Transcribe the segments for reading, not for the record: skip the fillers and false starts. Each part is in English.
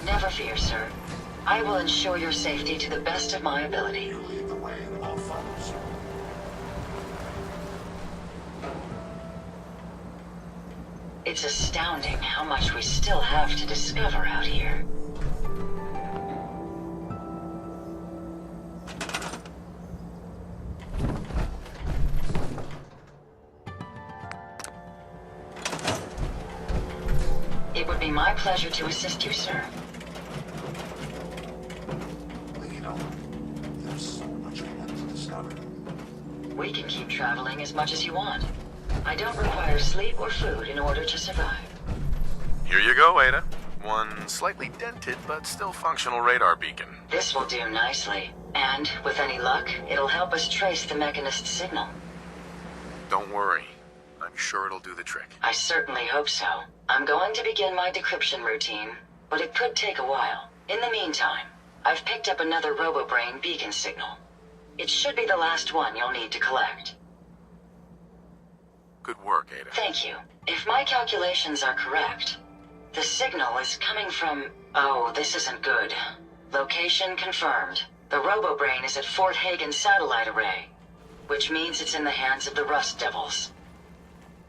Never fear, sir. I will ensure your safety to the best of my ability. You lead the way and I'll follow, sir. It's astounding how much we still have to discover out here. It would be my pleasure to assist you, sir. But you know, there's so much yet to discover. We can keep traveling as much as you want. I don't require sleep or food in order to survive. Here you go, Ada. One slightly dented but still functional radar beacon. This will do nicely. And, with any luck, it'll help us trace the Mechanist's signal. Don't worry. I'm sure it'll do the trick. I certainly hope so. I'm going to begin my decryption routine, but it could take a while. In the meantime, I've picked up another Robobrain beacon signal. It should be the last one you'll need to collect. Good work, Ada. Thank you. If my calculations are correct, the signal is coming from... Oh, this isn't good. Location confirmed. The Robobrain is at Fort Hagen Satellite Array, which means it's in the hands of the Rust Devils.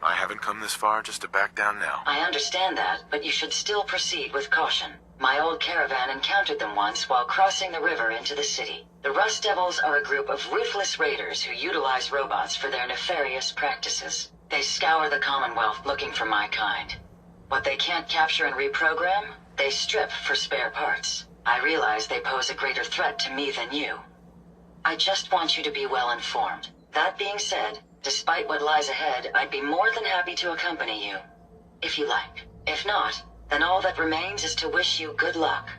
I haven't come this far just to back down now. I understand that, but you should still proceed with caution. My old caravan encountered them once while crossing the river into the city. The Rust Devils are a group of ruthless raiders who utilize robots for their nefarious practices. They scour the Commonwealth looking for my kind. What they can't capture and reprogram, they strip for spare parts. I realize they pose a greater threat to me than you. I just want you to be well informed. That being said, despite what lies ahead, I'd be more than happy to accompany you, if you like. If not, then all that remains is to wish you good luck.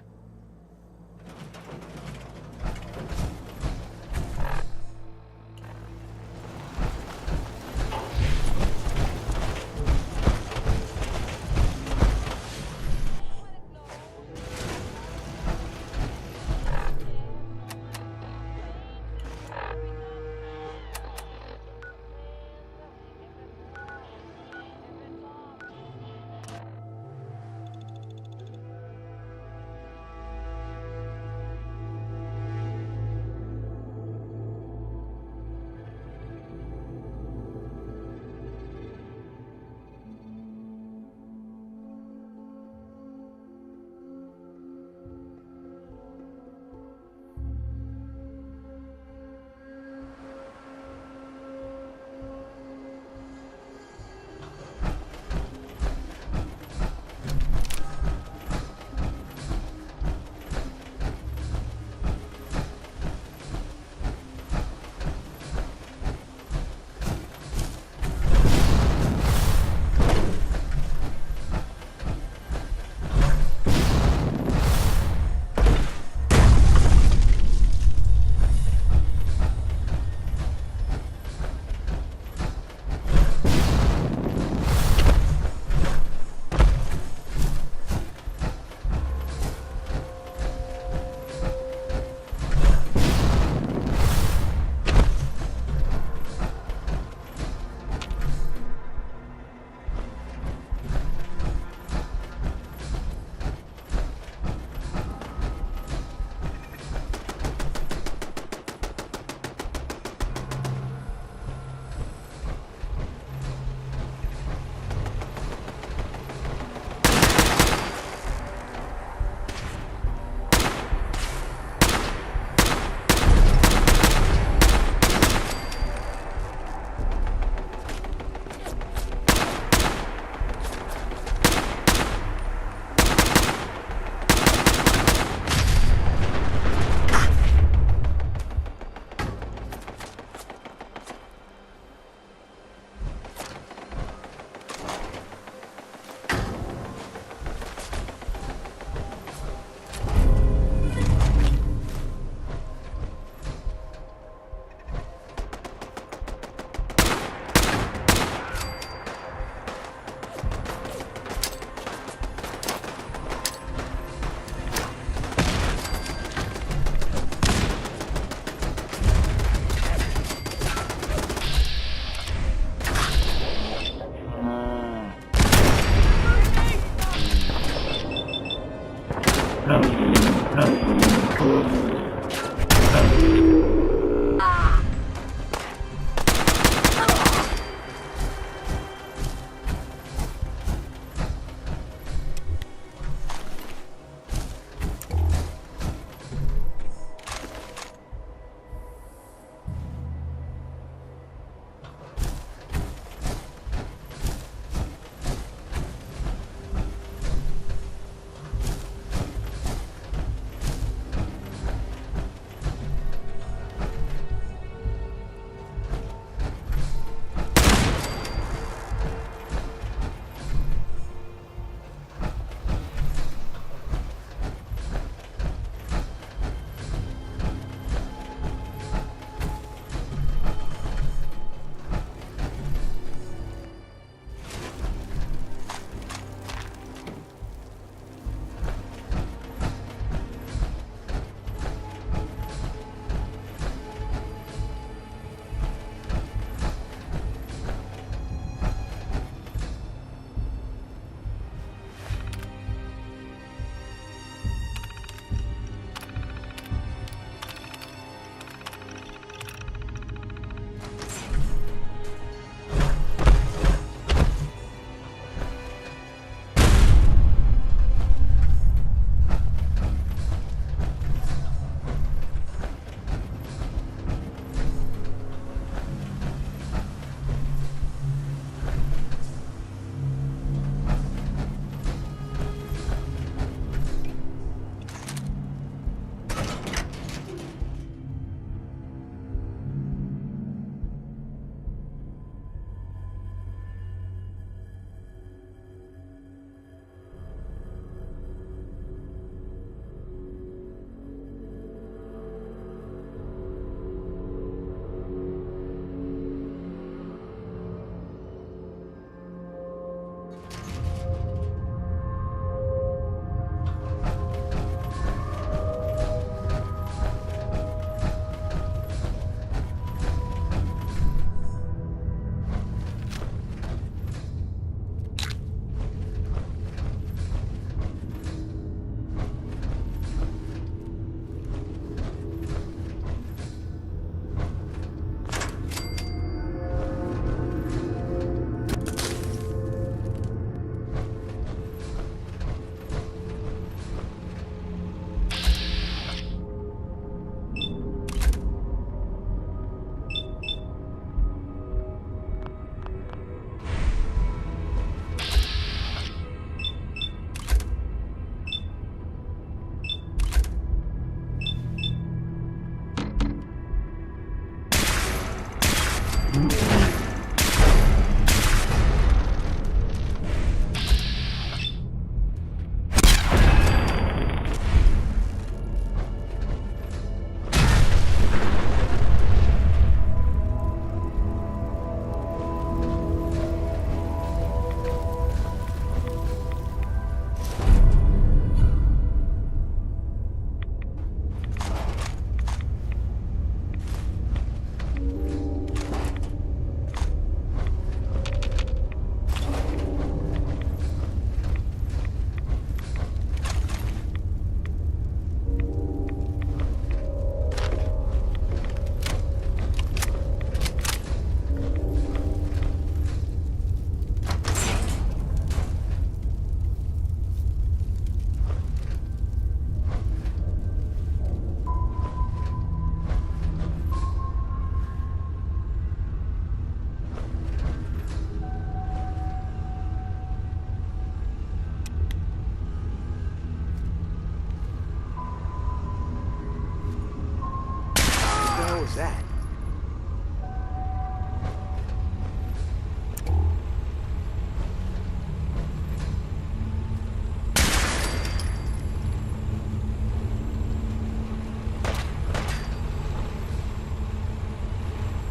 that?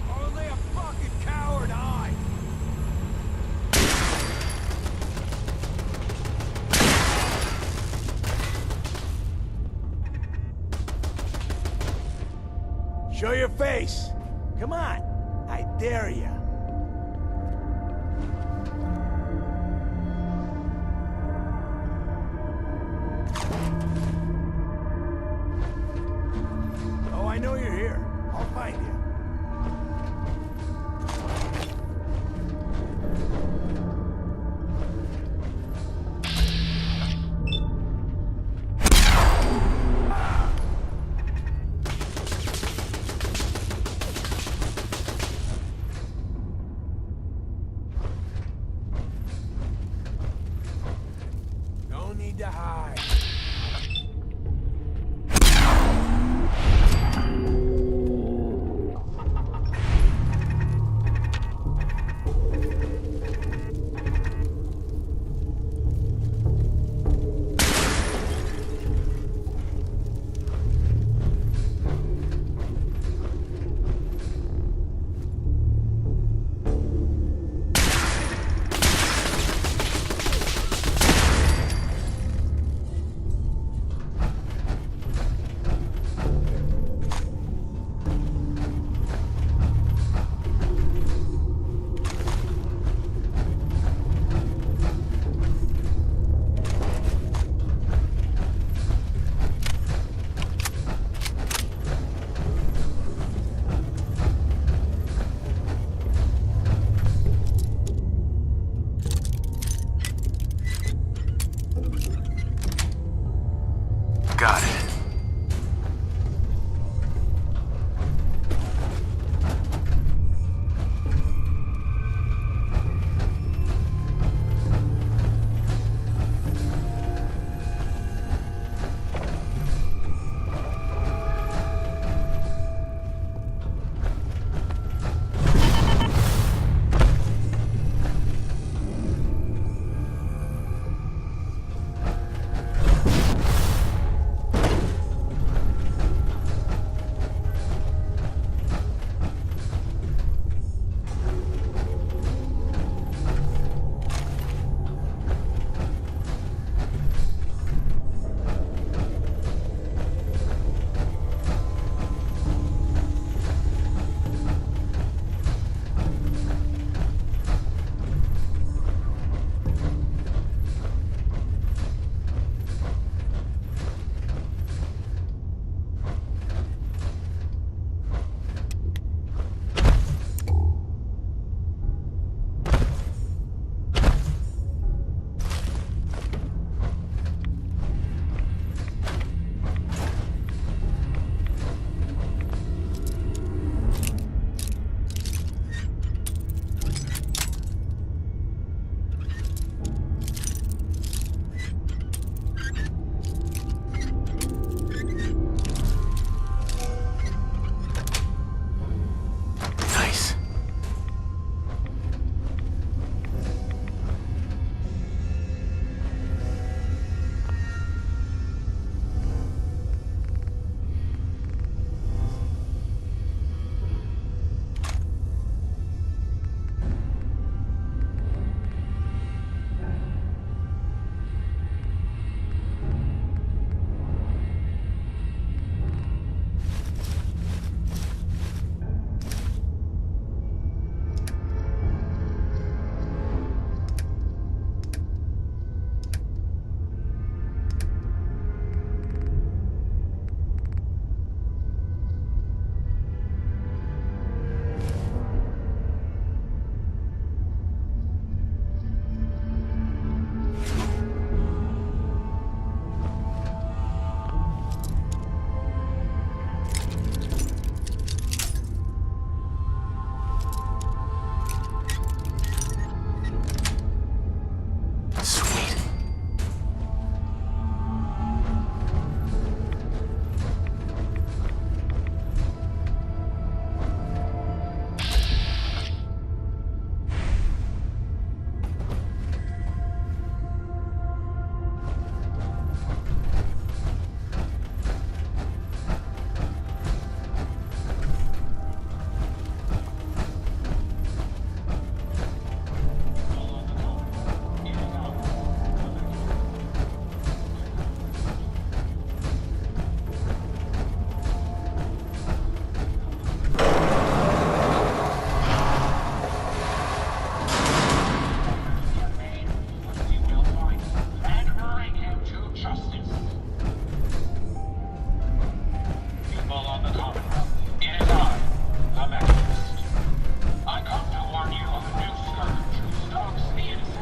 Only a fucking coward, I. Show your face. Come on. I dare you. need to hide. Got it.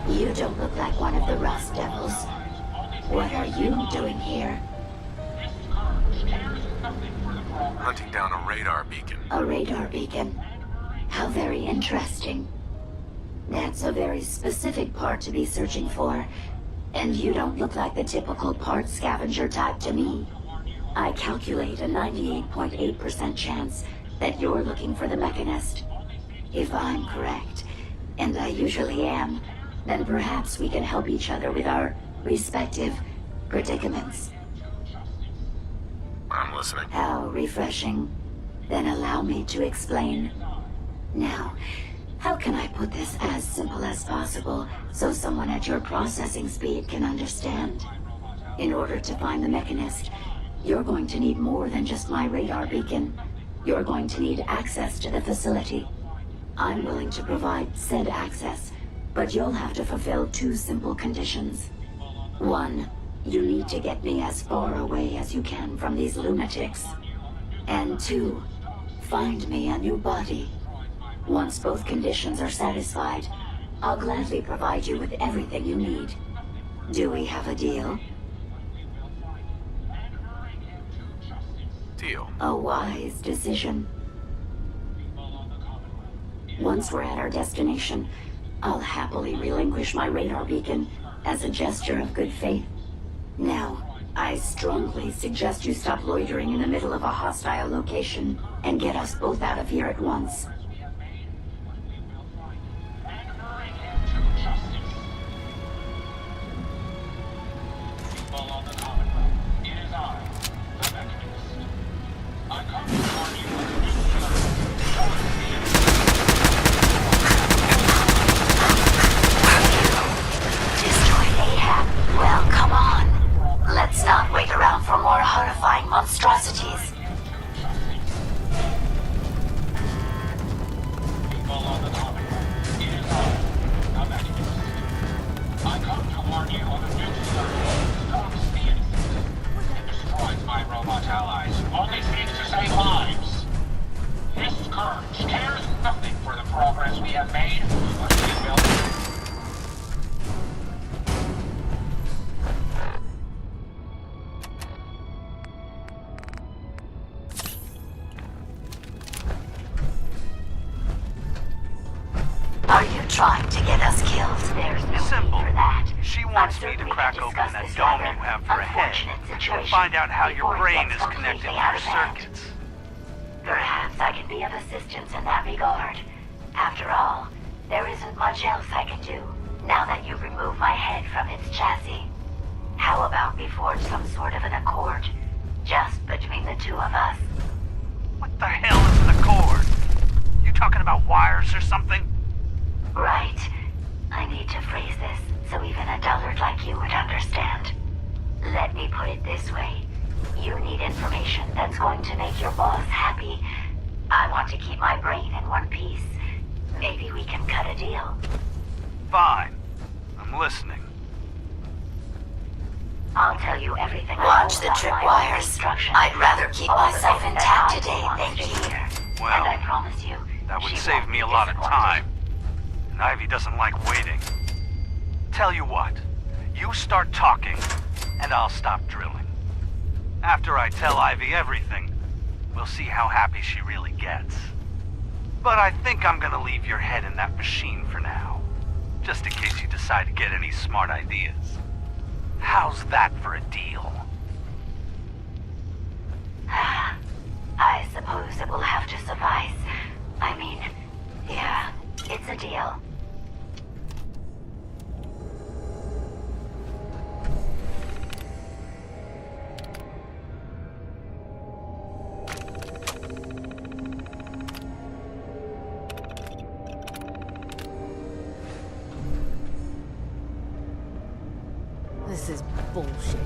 You don't look like one of the Rust Devils. What are you doing here? Hunting down a radar beacon. A radar beacon? How very interesting. That's a very specific part to be searching for. And you don't look like the typical parts scavenger type to me. I calculate a 98.8% chance that you're looking for the Mechanist. If I'm correct, and I usually am, then perhaps we can help each other with our respective predicaments. I'm listening. How refreshing. Then allow me to explain. Now, how can I put this as simple as possible so someone at your processing speed can understand? In order to find the Mechanist, you're going to need more than just my radar beacon. You're going to need access to the facility. I'm willing to provide said access, but you'll have to fulfill two simple conditions. One, you need to get me as far away as you can from these lunatics. And two, find me a new body. Once both conditions are satisfied, I'll gladly provide you with everything you need. Do we have a deal? Deal. A wise decision. Once we're at our destination, I'll happily relinquish my radar beacon as a gesture of good faith. Now, I strongly suggest you stop loitering in the middle of a hostile location and get us both out of here at once. Monstrosities. I come to warn you of a new it destroys my robot allies, only seeks to save lives. This scourge cares nothing for the progress we have made, but we will. Trying to get us killed. There's no Simple. need for that. She wants me to crack open that dome you have for a head and find out how your brain is connected to your circuits. Perhaps I can be of assistance in that regard. After all, there isn't much else I can do now that you've removed my head from its chassis. How about we forge some sort of an accord, just between the two of us? What the hell is an accord? You talking about wires or something? Right. I need to phrase this so even a dullard like you would understand. Let me put it this way. You need information that's going to make your boss happy. I want to keep my brain in one piece. Maybe we can cut a deal. Fine. I'm listening. I'll tell you everything. Watch the tripwires. I'd rather keep myself intact today, thank you. Well, and I promise you, that would save me a lot of time. And Ivy doesn't like waiting. Tell you what, you start talking, and I'll stop drilling. After I tell Ivy everything, we'll see how happy she really gets. But I think I'm gonna leave your head in that machine for now, just in case you decide to get any smart ideas. How's that for a deal? I suppose it will have to suffice. I mean, yeah, it's a deal. This is bullshit.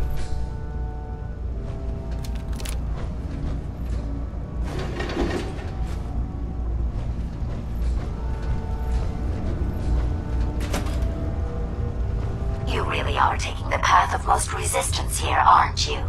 You really are taking the path of most resistance here, aren't you?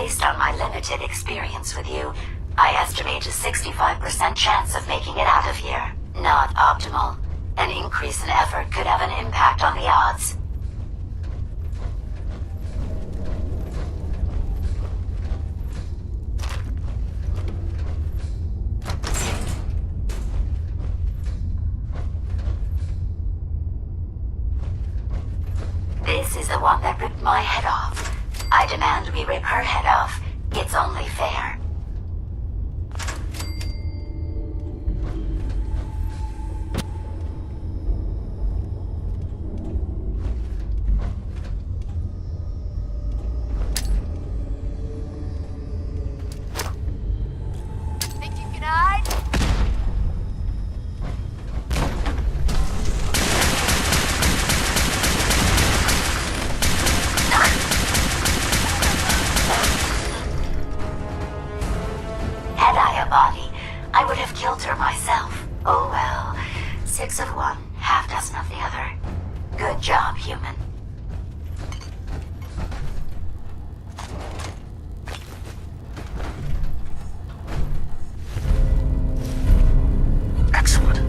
Based on my limited experience with you, I estimate a 65% chance of making it out of here. Not optimal. An increase in effort could have an impact on the odds. This is the one that ripped my head off. I demand we rip her head off. It's only fair. Think you can hide? Had I a body, I would have killed her myself. Oh well. 6 of one, half dozen of the other. Good job, human. Excellent.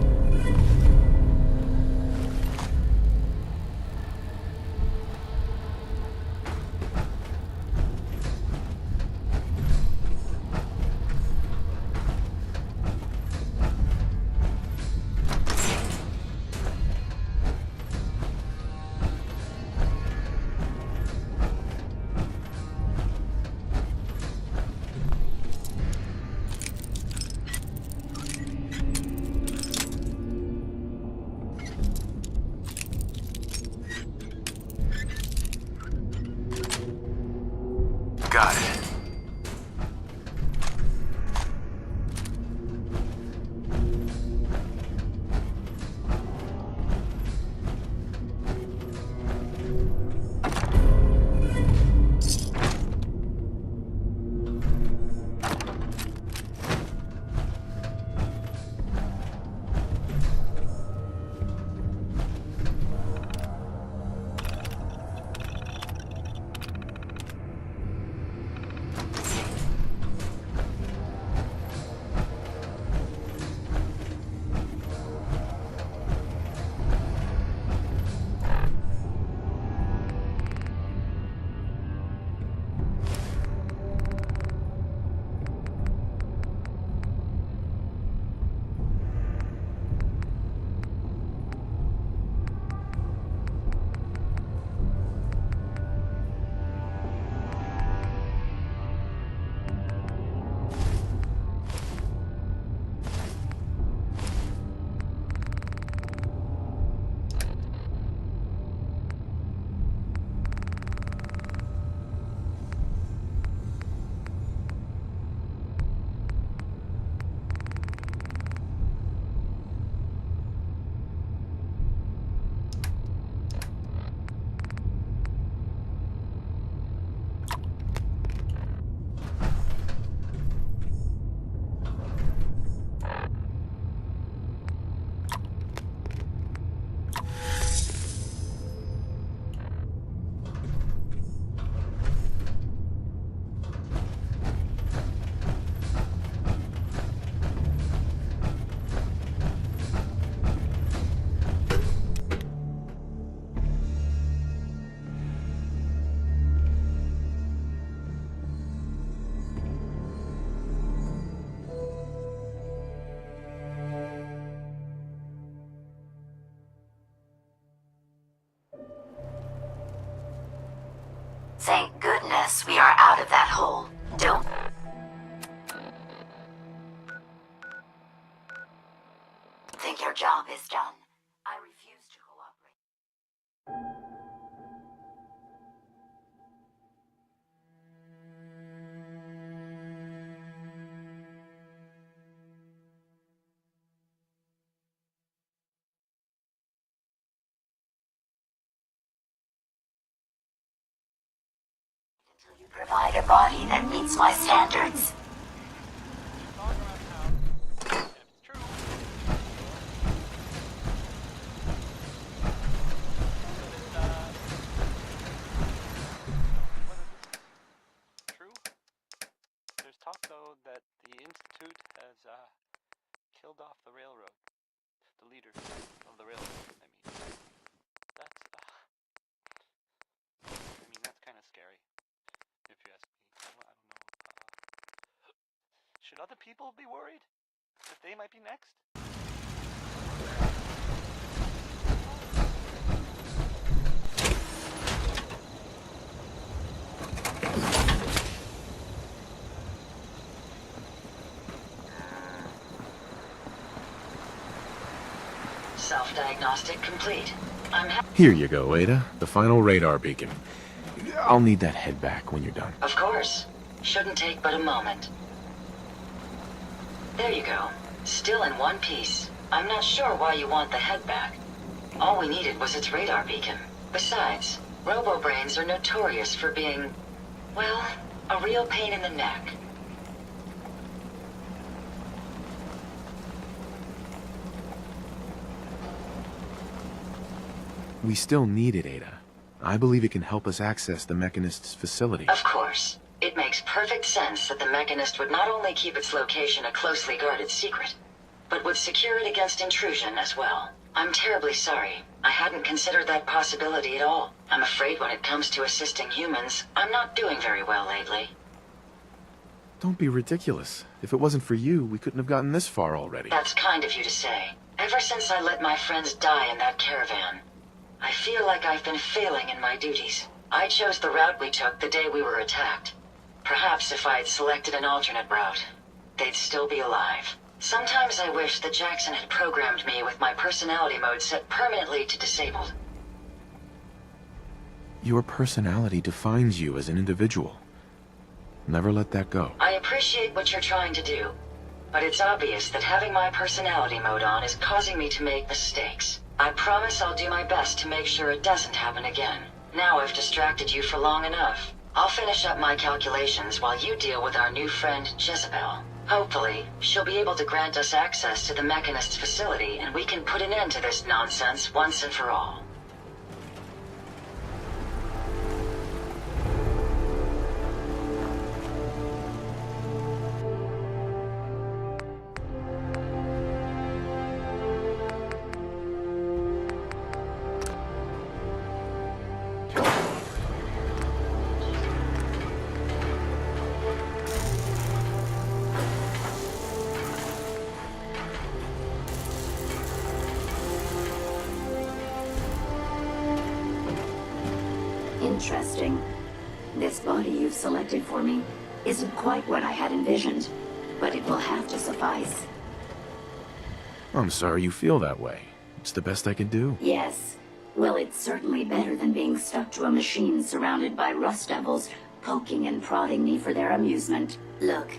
Got it. Thank goodness we are out of that hole. Don't... think your job is done. I refuse to cooperate. Until you provide a body that meets my standards. killed off the railroad. The leader of the railroad, I mean. That's kind of scary, if you ask me. I don't know. Should other people be worried if they might be next? Self-diagnostic complete. Here you go, Ada. The final radar beacon. I'll need that head back when you're done. Of course. Shouldn't take but a moment. There you go. Still in one piece. I'm not sure why you want the head back. All we needed was its radar beacon. Besides, Robobrains are notorious for being, well, a real pain in the neck. We still need it, Ada. I believe it can help us access the Mechanist's facility. Of course. It makes perfect sense that the Mechanist would not only keep its location a closely guarded secret, but would secure it against intrusion as well. I'm terribly sorry. I hadn't considered that possibility at all. I'm afraid when it comes to assisting humans, I'm not doing very well lately. Don't be ridiculous. If it wasn't for you, we couldn't have gotten this far already. That's kind of you to say. Ever since I let my friends die in that caravan, I feel like I've been failing in my duties. I chose the route we took the day we were attacked. Perhaps if I had selected an alternate route, they'd still be alive. Sometimes I wish that Jackson had programmed me with my personality mode set permanently to disabled. Your personality defines you as an individual. Never let that go. I appreciate what you're trying to do, but it's obvious that having my personality mode on is causing me to make mistakes. I promise I'll do my best to make sure it doesn't happen again. Now I've distracted you for long enough. I'll finish up my calculations while you deal with our new friend, Jezebel. Hopefully, she'll be able to grant us access to the Mechanist's facility and we can put an end to this nonsense once and for all. Interesting. This body you've selected for me isn't quite what I had envisioned, but it will have to suffice. I'm sorry you feel that way. It's the best I can do. Yes. Well, it's certainly better than being stuck to a machine surrounded by rust devils poking and prodding me for their amusement. Look,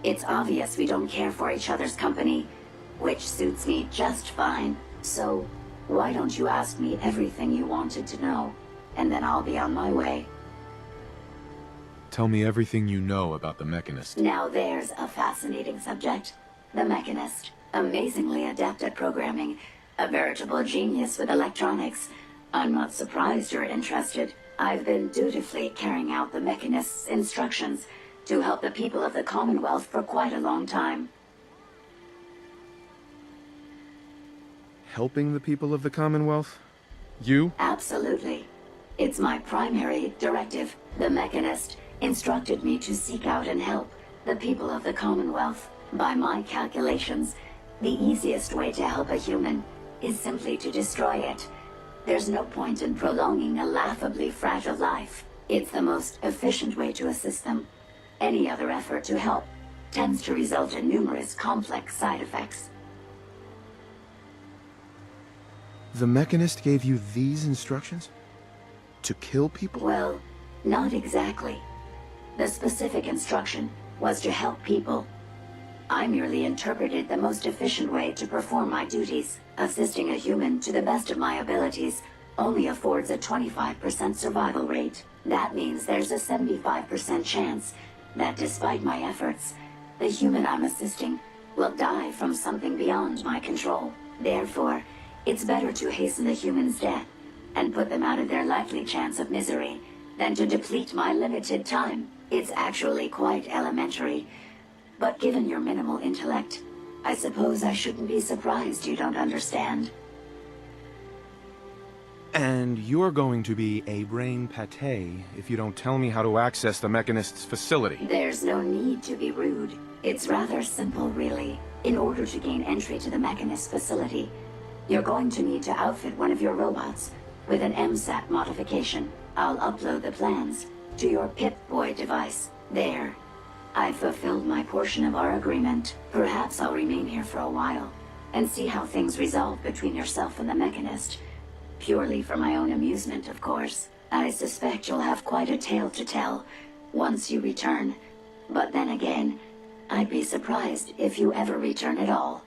it's obvious we don't care for each other's company, which suits me just fine. So, why don't you ask me everything you wanted to know? And then I'll be on my way. Tell me everything you know about the Mechanist. Now there's a fascinating subject. The Mechanist. Amazingly adept at programming. A veritable genius with electronics. I'm not surprised you're interested. I've been dutifully carrying out the Mechanist's instructions to help the people of the Commonwealth for quite a long time. Helping the people of the Commonwealth? You? Absolutely. It's my primary directive. The Mechanist instructed me to seek out and help the people of the Commonwealth. By my calculations, the easiest way to help a human is simply to destroy it. There's no point in prolonging a laughably fragile life. It's the most efficient way to assist them. Any other effort to help tends to result in numerous complex side effects. The Mechanist gave you these instructions? To kill people? Well, not exactly. The specific instruction was to help people. I merely interpreted the most efficient way to perform my duties. Assisting a human to the best of my abilities only affords a 25% survival rate. That means there's a 75% chance that despite my efforts, the human I'm assisting will die from something beyond my control. Therefore, it's better to hasten the human's death and put them out of their likely chance of misery than to deplete my limited time. It's actually quite elementary, but given your minimal intellect, I suppose I shouldn't be surprised you don't understand. And you're going to be a brain pate if you don't tell me how to access the Mechanist's facility. There's no need to be rude. It's rather simple, really. In order to gain entry to the Mechanist facility, you're going to need to outfit one of your robots with an MSAT modification. I'll upload the plans to your Pip-Boy device. There. I've fulfilled my portion of our agreement. Perhaps I'll remain here for a while and see how things resolve between yourself and the Mechanist. Purely for my own amusement, of course. I suspect you'll have quite a tale to tell once you return. But then again, I'd be surprised if you ever return at all.